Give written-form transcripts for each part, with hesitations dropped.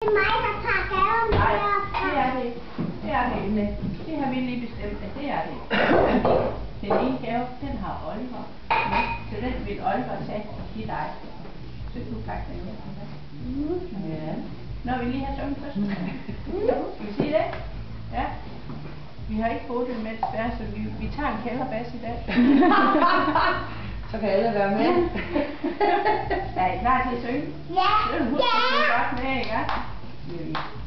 Det er mig, der tager gaven med herfra. Det er det ikke. Det er det ikke. Det har vi lige bestemt, at det er det ikke. Den ene gave, den har Oliver med, så den vil Oliver tage og give dig. Så kan du pakke den med. Ja. Når vi lige har sunget først. Skal vi sige det? Ja. Vi har ikke fået den med desværre, så vi tager en kælderbas i dag. Så kan alle være med. Er I klar til at synge? Ja, Så husk at synge godt med, ikke?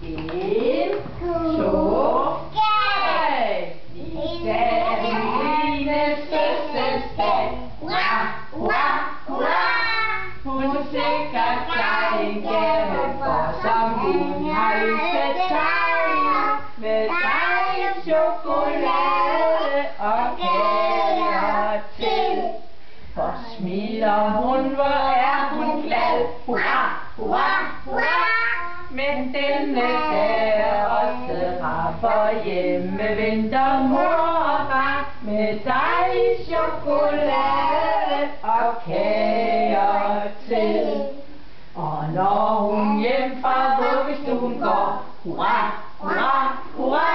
En, to, tre. I dag er det Lines fødselsdag. Hurra, hurra, hurra. Hun sikrer sig en gave, for som hun har ønsket sig. Med dejlig chokolade og kager til. For smiler hun, hvor er hun glad. Hurra, hurra, hurra. Men denne dag er også rar, for hjemme venter mor og far. Med dejlig chokolade og kager til. Og når hun hjem fra vuggestuen går, hurra, hurra, hurra.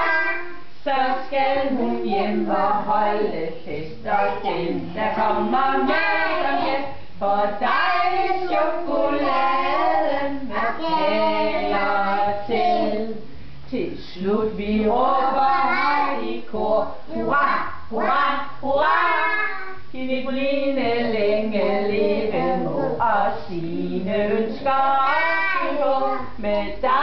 Så skal hun hjem og holde fest, og den der kommer med som gæst, for dejlig chokolade med kager til. Til slut vi råber højt i kor, hurra, hurra, hurra. Giv Nicoline længe leve må, og sine ønsker opfylde med dig.